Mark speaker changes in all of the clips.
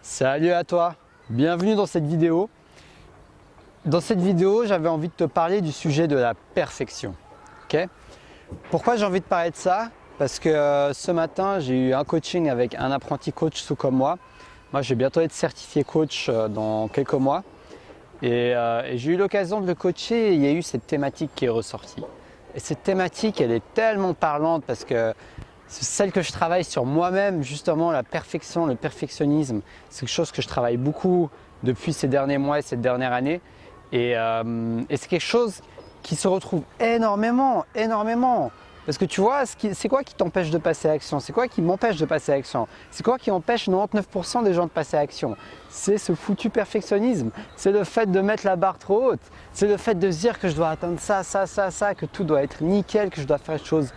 Speaker 1: Salut à toi, bienvenue dans cette vidéo. Dans cette vidéo, j'avais envie de te parler du sujet de la perfection. Okay? Pourquoi j'ai envie de parler de ça? Parce que ce matin, j'ai eu un coaching avec un apprenti coach tout comme moi. Moi, je vais bientôt être certifié coach dans quelques mois. Et j'ai eu l'occasion de le coacher et il y a eu cette thématique qui est ressortie. Et cette thématique, elle est tellement parlante parce que c'est celle que je travaille sur moi-même, justement, la perfection, le perfectionnisme. C'est quelque chose que je travaille beaucoup depuis ces derniers mois et cette dernière année. Et c'est quelque chose qui se retrouve énormément. Parce que tu vois, c'est quoi qui t'empêche de passer à l'action? C'est quoi qui m'empêche de passer à l'action? C'est quoi qui empêche 99% des gens de passer à l'action? C'est ce foutu perfectionnisme. C'est le fait de mettre la barre trop haute. C'est le fait de se dire que je dois atteindre ça, que tout doit être nickel, que je dois faire les choses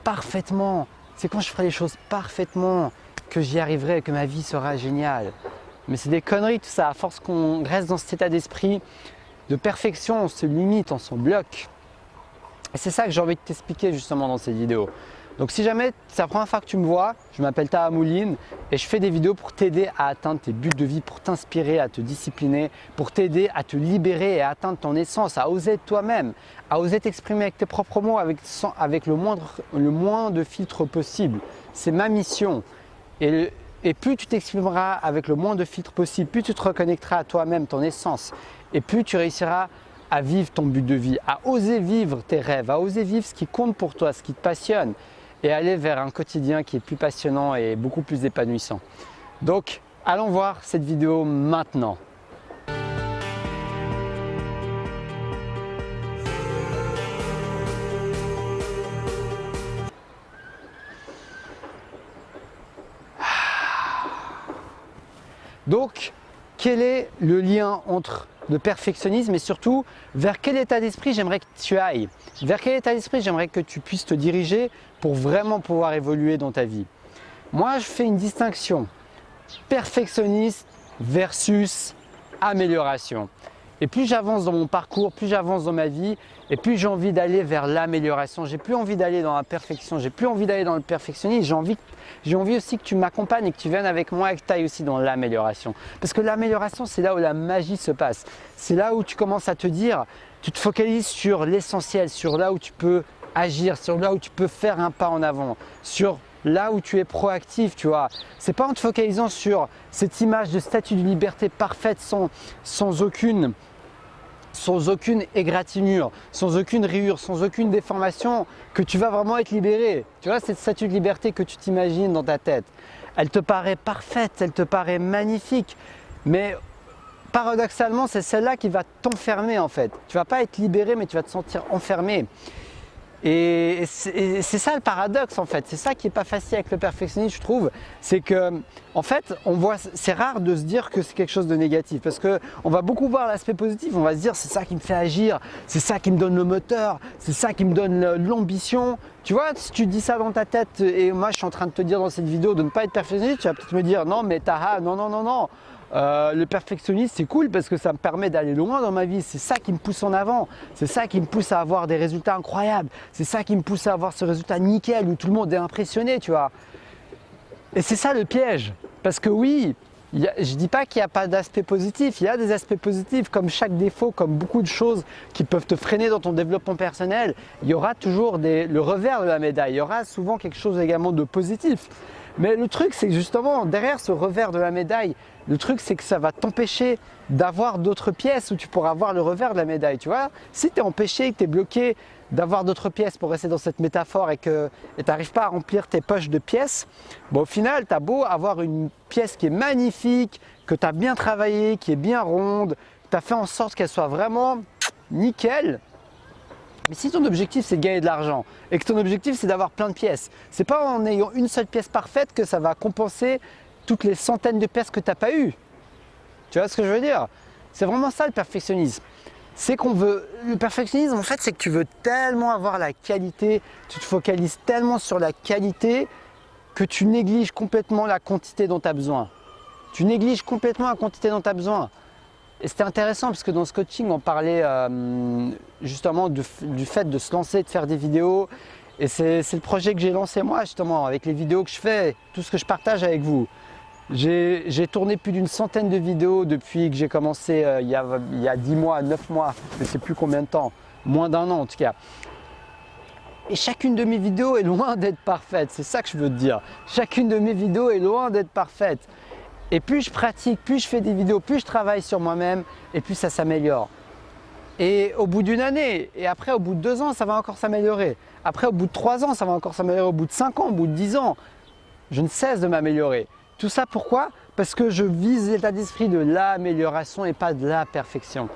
Speaker 1: parfaitement. C'est quand je ferai les choses parfaitement que j'y arriverai, que ma vie sera géniale. Mais c'est des conneries tout ça. À force qu'on reste dans cet état d'esprit de perfection, on se limite, on s'en bloque. Et c'est ça que j'ai envie de t'expliquer justement dans cette vidéo. Donc si jamais c'est la première fois que tu me vois, je m'appelle Taha Mouline et je fais des vidéos pour t'aider à atteindre tes buts de vie, pour t'inspirer, à te discipliner, pour t'aider à te libérer et à atteindre ton essence, à oser être toi-même, à oser t'exprimer avec tes propres mots, avec le moins de filtres possible. C'est ma mission. Et plus tu t'exprimeras avec le moins de filtres possible, plus tu te reconnecteras à toi-même, ton essence, et plus tu réussiras à vivre ton but de vie, à oser vivre tes rêves, à oser vivre ce qui compte pour toi, ce qui te passionne et aller vers un quotidien qui est plus passionnant et beaucoup plus épanouissant. Donc, allons voir cette vidéo maintenant. Donc, quel est le lien entre le perfectionnisme et surtout vers quel état d'esprit j'aimerais que tu ailles? Vers quel état d'esprit j'aimerais que tu puisses te diriger pour vraiment pouvoir évoluer dans ta vie? Moi, je fais une distinction perfectionniste versus amélioration. Et plus j'avance dans mon parcours, plus j'avance dans ma vie et plus j'ai envie d'aller vers l'amélioration. J'ai plus envie d'aller dans la perfection, j'ai plus envie d'aller dans le perfectionnisme. J'ai envie aussi que tu m'accompagnes et que tu viennes avec moi et que tu ailles aussi dans l'amélioration. Parce que l'amélioration, c'est là où la magie se passe. C'est là où tu commences à te dire, tu te focalises sur l'essentiel, sur là où tu peux agir, sur là où tu peux faire un pas en avant, sur là où tu es proactif, tu vois. C'est pas en te focalisant sur cette image de statue de liberté parfaite sans aucune égratignure, sans aucune rayure, sans aucune déformation, que tu vas vraiment être libéré. Tu vois, cette statue de liberté que tu t'imagines dans ta tête, elle te paraît parfaite, elle te paraît magnifique, mais paradoxalement, c'est celle-là qui va t'enfermer en fait. Tu vas pas être libéré, mais tu vas te sentir enfermé. Et c'est ça le paradoxe en fait, c'est ça qui n'est pas facile avec le perfectionnisme je trouve, c'est que en fait c'est rare de se dire que c'est quelque chose de négatif parce qu'on va beaucoup voir l'aspect positif, on va se dire c'est ça qui me fait agir, c'est ça qui me donne le moteur, c'est ça qui me donne l'ambition. Tu vois, si tu dis ça dans ta tête et moi je suis en train de te dire dans cette vidéo de ne pas être perfectionniste, tu vas peut-être me dire non mais Taha, non. Le perfectionnisme c'est cool parce que ça me permet d'aller loin dans ma vie, c'est ça qui me pousse en avant, c'est ça qui me pousse à avoir des résultats incroyables, c'est ça qui me pousse à avoir ce résultat nickel où tout le monde est impressionné, tu vois. Et c'est ça le piège, parce que oui, je ne dis pas qu'il n'y a pas d'aspect positif, il y a des aspects positifs comme chaque défaut, comme beaucoup de choses qui peuvent te freiner dans ton développement personnel, il y aura toujours le revers de la médaille, il y aura souvent quelque chose également de positif. Mais le truc, c'est que justement, derrière ce revers de la médaille, le truc, c'est que ça va t'empêcher d'avoir d'autres pièces où tu pourras avoir le revers de la médaille. Tu vois, si tu es empêché, que tu es bloqué d'avoir d'autres pièces pour rester dans cette métaphore et que tu n'arrives pas à remplir tes poches de pièces, bon, au final, tu as beau avoir une pièce qui est magnifique, que tu as bien travaillé, qui est bien ronde, que tu as fait en sorte qu'elle soit vraiment nickel. Mais si ton objectif c'est de gagner de l'argent et que ton objectif c'est d'avoir plein de pièces, c'est pas en ayant une seule pièce parfaite que ça va compenser toutes les centaines de pièces que tu n'as pas eues. Tu vois ce que je veux dire? C'est vraiment ça le perfectionnisme. C'est qu'on veut. Le perfectionnisme en fait c'est que tu veux tellement avoir la qualité, tu te focalises tellement sur la qualité que tu négliges complètement la quantité dont tu as besoin. Tu négliges complètement la quantité dont tu as besoin. Et c'était intéressant parce que dans ce coaching, on parlait justement du fait de se lancer, de faire des vidéos. Et c'est le projet que j'ai lancé moi justement, avec les vidéos que je fais, tout ce que je partage avec vous. J'ai tourné plus d'une centaine de vidéos depuis que j'ai commencé il y a 10 mois, 9 mois, je ne sais plus combien de temps, moins d'un an en tout cas. Et chacune de mes vidéos est loin d'être parfaite, c'est ça que je veux te dire. Chacune de mes vidéos est loin d'être parfaite. Et plus je pratique, plus je fais des vidéos, plus je travaille sur moi-même et plus ça s'améliore. Et au bout d'une année, et après au bout de 2 ans, ça va encore s'améliorer. Après au bout de 3 ans, ça va encore s'améliorer. Au bout de 5 ans, au bout de 10 ans, je ne cesse de m'améliorer. Tout ça pourquoi? Parce que je vise l'état d'esprit de l'amélioration et pas de la perfection.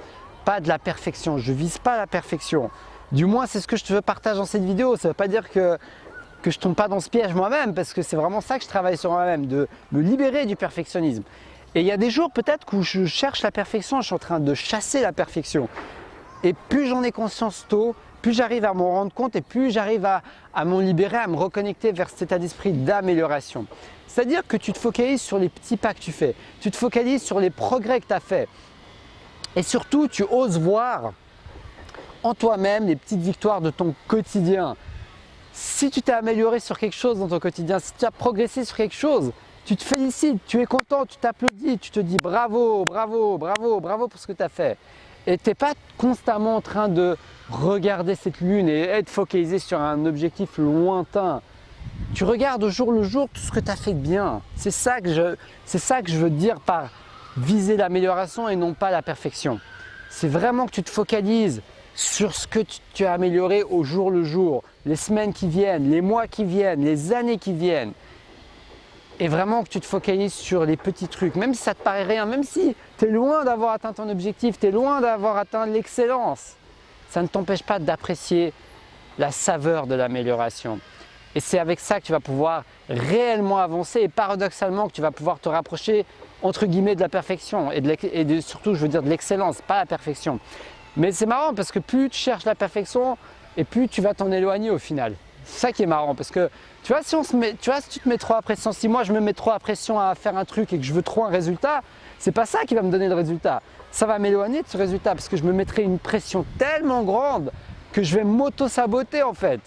Speaker 1: Pas de la perfection, je ne vise pas la perfection. Du moins, c'est ce que je te veux partager dans cette vidéo. Ça ne veut pas dire que je ne tombe pas dans ce piège moi-même, parce que c'est vraiment ça que je travaille sur moi-même, de me libérer du perfectionnisme. Et il y a des jours peut-être où je cherche la perfection, je suis en train de chasser la perfection. Et plus j'en ai conscience tôt, plus j'arrive à m'en rendre compte et plus j'arrive à m'en libérer, à me reconnecter vers cet état d'esprit d'amélioration. C'est-à-dire que tu te focalises sur les petits pas que tu fais, tu te focalises sur les progrès que tu as faits. Et surtout, tu oses voir en toi-même les petites victoires de ton quotidien. Si tu t'es amélioré sur quelque chose dans ton quotidien, si tu as progressé sur quelque chose, tu te félicites, tu es content, tu t'applaudis, tu te dis bravo, bravo, bravo, bravo pour ce que tu as fait. Et tu n'es pas constamment en train de regarder cette lune et être focalisé sur un objectif lointain. Tu regardes au jour le jour tout ce que tu as fait de bien. C'est ça que je veux dire par viser l'amélioration et non pas la perfection. C'est vraiment que tu te focalises sur ce que tu as amélioré au jour le jour, les semaines qui viennent, les mois qui viennent, les années qui viennent. Et vraiment que tu te focalises sur les petits trucs, même si ça te paraît rien, même si tu es loin d'avoir atteint ton objectif, tu es loin d'avoir atteint l'excellence, ça ne t'empêche pas d'apprécier la saveur de l'amélioration. Et c'est avec ça que tu vas pouvoir réellement avancer et paradoxalement que tu vas pouvoir te rapprocher entre guillemets de la perfection et surtout je veux dire de l'excellence, pas la perfection. Mais c'est marrant parce que plus tu cherches la perfection et plus tu vas t'en éloigner au final. C'est ça qui est marrant parce que tu vois, si tu te mets trop à pression, si moi je me mets trop à pression à faire un truc et que je veux trop un résultat, c'est pas ça qui va me donner le résultat. Ça va m'éloigner de ce résultat parce que je me mettrai une pression tellement grande que je vais m'auto-saboter en fait.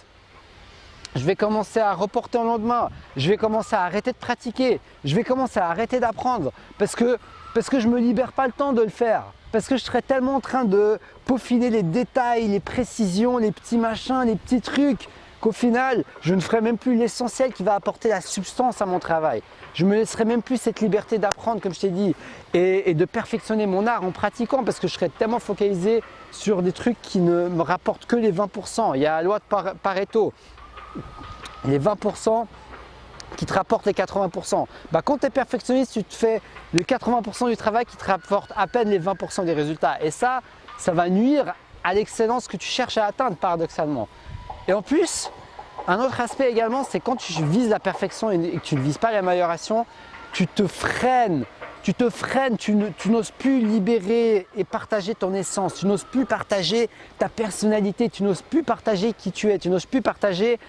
Speaker 1: Je vais commencer à reporter au lendemain, je vais commencer à arrêter de pratiquer, je vais commencer à arrêter d'apprendre parce que je ne me libère pas le temps de le faire. Parce que je serais tellement en train de peaufiner les détails, les précisions, les petits machins, les petits trucs, qu'au final, je ne ferai même plus l'essentiel qui va apporter la substance à mon travail. Je ne me laisserai même plus cette liberté d'apprendre, comme je t'ai dit, et de perfectionner mon art en pratiquant, parce que je serais tellement focalisé sur des trucs qui ne me rapportent que les 20%. Il y a la loi de Pareto, les 20% qui te rapportent les 80%. Quand tu es perfectionniste, tu te fais les 80% du travail qui te rapporte à peine les 20% des résultats. Et ça va nuire à l'excellence que tu cherches à atteindre paradoxalement. Et en plus, un autre aspect également, c'est quand tu vises la perfection et que tu ne vises pas l'amélioration, tu te freines, tu n'oses plus libérer et partager ton essence, tu n'oses plus partager ta personnalité, tu n'oses plus partager qui tu es, tu n'oses plus partager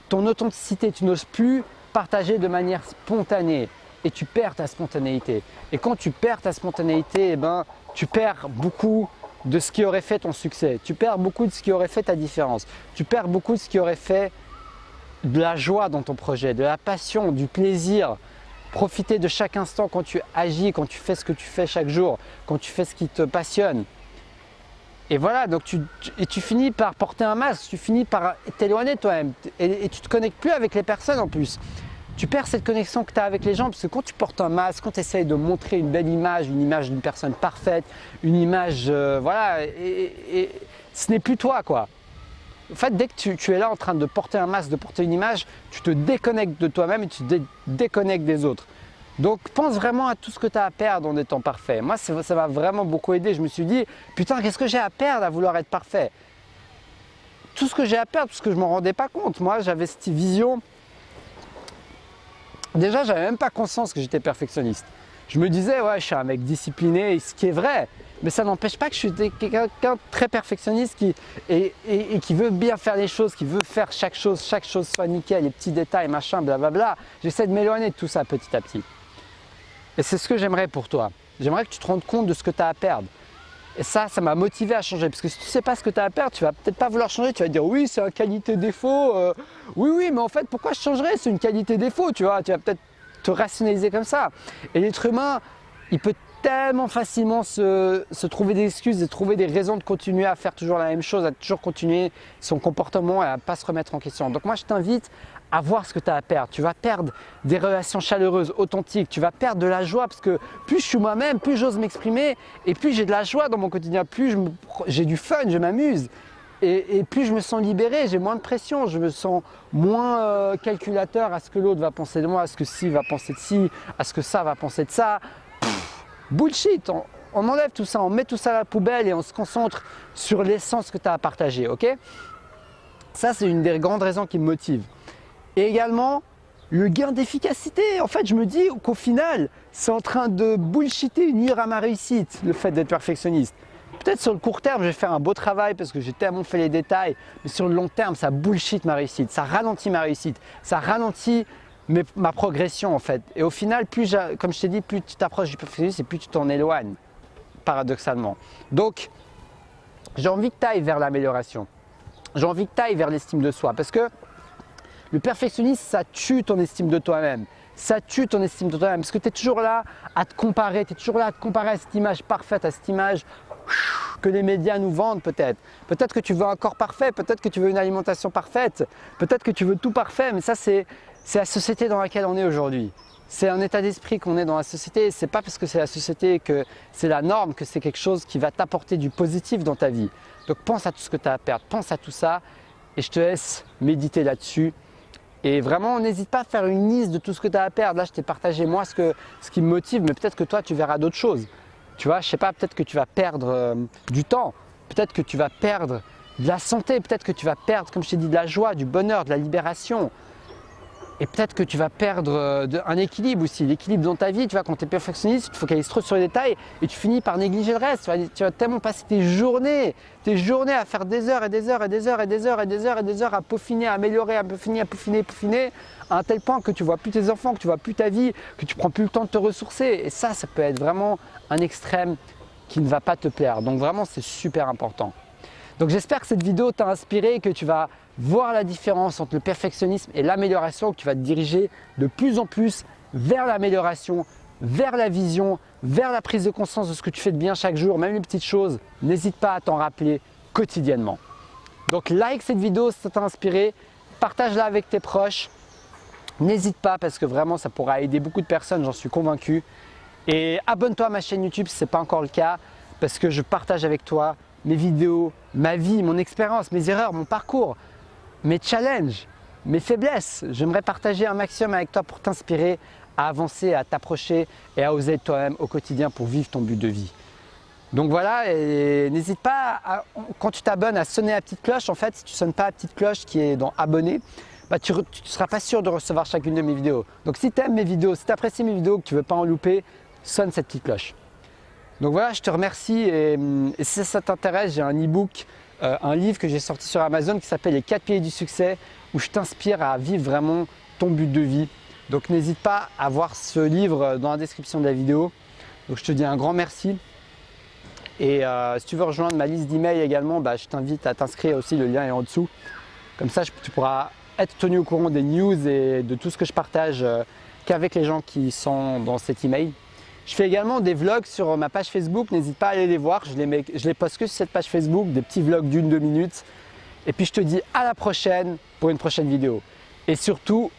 Speaker 1: ton authenticité, tu n'oses plus partager de manière spontanée et tu perds ta spontanéité. Et quand tu perds ta spontanéité, tu perds beaucoup de ce qui aurait fait ton succès, tu perds beaucoup de ce qui aurait fait ta différence, tu perds beaucoup de ce qui aurait fait de la joie dans ton projet, de la passion, du plaisir. Profiter de chaque instant quand tu agis, quand tu fais ce que tu fais chaque jour, quand tu fais ce qui te passionne. Et voilà, donc tu finis par porter un masque, tu finis par t'éloigner de toi-même et tu ne te connectes plus avec les personnes en plus. Tu perds cette connexion que tu as avec les gens parce que quand tu portes un masque, quand tu essayes de montrer une belle image, une image d'une personne parfaite, une image, voilà, et ce n'est plus toi quoi. En fait, dès que tu es là en train de porter un masque, de porter une image, tu te déconnectes de toi-même et tu te déconnectes des autres. Donc pense vraiment à tout ce que tu as à perdre en étant parfait. Moi, ça m'a vraiment beaucoup aidé. Je me suis dit, putain, qu'est-ce que j'ai à perdre à vouloir être parfait? Tout ce que j'ai à perdre, parce que je ne m'en rendais pas compte. Moi, j'avais cette vision. Déjà, j'avais même pas conscience que j'étais perfectionniste. Je me disais, ouais, je suis un mec discipliné, ce qui est vrai. Mais ça n'empêche pas que je suis quelqu'un de très perfectionniste et qui veut bien faire les choses, qui veut faire chaque chose soit nickel, les petits détails, machin, blablabla. J'essaie de m'éloigner de tout ça petit à petit. Et c'est ce que j'aimerais pour toi. J'aimerais que tu te rendes compte de ce que tu as à perdre. Et ça m'a motivé à changer. Parce que si tu ne sais pas ce que tu as à perdre, tu vas peut-être pas vouloir changer. Tu vas dire oui, c'est un qualité-défaut. Oui, mais en fait, pourquoi je changerais? C'est une qualité-défaut, tu vois. Tu vas peut-être te rationaliser comme ça. Et l'être humain, il peut tellement facilement se trouver des excuses et trouver des raisons de continuer à faire toujours la même chose, à toujours continuer son comportement et à ne pas se remettre en question. Donc moi, je t'invite à voir ce que tu as à perdre. Tu vas perdre des relations chaleureuses, authentiques, tu vas perdre de la joie parce que plus je suis moi-même, plus j'ose m'exprimer et plus j'ai de la joie dans mon quotidien, plus j'ai du fun, je m'amuse. Et plus je me sens libéré, j'ai moins de pression, je me sens moins calculateur à ce que l'autre va penser de moi, à ce que ci va penser de ci, à ce que ça va penser de ça. Bullshit, on enlève tout ça, on met tout ça à la poubelle et on se concentre sur l'essence que tu as à partager, ok? Ça, c'est une des grandes raisons qui me motive. Et également, le gain d'efficacité. En fait, je me dis qu'au final, c'est en train de bullshiter, nuire à ma réussite, le fait d'être perfectionniste. Peut-être sur le court terme, je vais faire un beau travail parce que j'ai tellement fait les détails, mais sur le long terme, ça bullshit ma réussite, ça ralentit ma réussite, ça ralentit ma progression en fait. Et au final, comme je t'ai dit, plus tu t'approches du perfectionnisme et plus tu t'en éloignes, paradoxalement. Donc, j'ai envie que tu ailles vers l'amélioration. J'ai envie que tu ailles vers l'estime de soi parce que le perfectionnisme, ça tue ton estime de toi-même. Ça tue ton estime de toi-même parce que tu es toujours là à te comparer, tu es toujours là à te comparer à cette image parfaite, à cette image que les médias nous vendent peut-être. Peut-être que tu veux un corps parfait, peut-être que tu veux une alimentation parfaite, peut-être que tu veux tout parfait, mais ça c'est la société dans laquelle on est aujourd'hui. C'est un état d'esprit qu'on est dans la société. C'est pas parce que c'est la société que c'est la norme que c'est quelque chose qui va t'apporter du positif dans ta vie. Donc pense à tout ce que tu as à perdre, pense à tout ça et je te laisse méditer là-dessus. Et vraiment, n'hésite pas à faire une liste de tout ce que tu as à perdre. Là, je t'ai partagé moi ce qui me motive, mais peut-être que toi, tu verras d'autres choses. Tu vois, je sais pas, peut-être que tu vas perdre du temps, peut-être que tu vas perdre de la santé, peut-être que tu vas perdre, comme je t'ai dit, de la joie, du bonheur, de la libération. Et peut-être que tu vas perdre un équilibre aussi, l'équilibre dans ta vie. Tu vois, quand tu es perfectionniste, tu te focalises trop sur les détails et tu finis par négliger le reste. Tu vas tellement passer tes journées à faire des heures et des heures et des heures et des heures et des heures et des heures à peaufiner, à améliorer, à peaufiner, à un tel point que tu vois plus tes enfants, que tu vois plus ta vie, que tu prends plus le temps de te ressourcer. Et ça peut être vraiment un extrême qui ne va pas te plaire. Donc vraiment, c'est super important. Donc j'espère que cette vidéo t'a inspiré, que tu vas voir la différence entre le perfectionnisme et l'amélioration, que tu vas te diriger de plus en plus vers l'amélioration, vers la vision, vers la prise de conscience de ce que tu fais de bien chaque jour, même les petites choses. N'hésite pas à t'en rappeler quotidiennement. Donc like cette vidéo si ça t'a inspiré, partage-la avec tes proches. N'hésite pas parce que vraiment ça pourra aider beaucoup de personnes, j'en suis convaincu. Et abonne-toi à ma chaîne YouTube si ce n'est pas encore le cas parce que je partage avec toi mes vidéos, ma vie, mon expérience, mes erreurs, mon parcours, mes challenges, mes faiblesses. J'aimerais partager un maximum avec toi pour t'inspirer à avancer, à t'approcher et à oser être toi-même au quotidien pour vivre ton but de vie. Donc voilà, et n'hésite pas, quand tu t'abonnes, à sonner la petite cloche. En fait, si tu ne sonnes pas la petite cloche qui est dans abonner, tu ne seras pas sûr de recevoir chacune de mes vidéos. Donc si tu aimes mes vidéos, si tu apprécies mes vidéos, que tu ne veux pas en louper, sonne cette petite cloche. Donc voilà, je te remercie et si ça t'intéresse, j'ai un e-book, un livre que j'ai sorti sur Amazon qui s'appelle Les 4 piliers du succès où je t'inspire à vivre vraiment ton but de vie. Donc n'hésite pas à voir ce livre dans la description de la vidéo. Donc je te dis un grand merci et si tu veux rejoindre ma liste d'emails également, je t'invite à t'inscrire aussi, le lien est en dessous. Comme ça, tu pourras être tenu au courant des news et de tout ce que je partage qu'avec les gens qui sont dans cet email. Je fais également des vlogs sur ma page Facebook, n'hésite pas à aller les voir, je les poste que sur cette page Facebook, des petits vlogs d'1-2 minutes. Et puis je te dis à la prochaine pour une prochaine vidéo. Et surtout,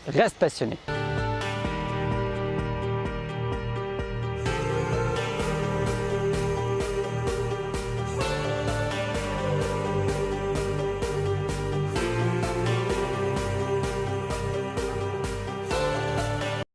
Speaker 1: reste passionné.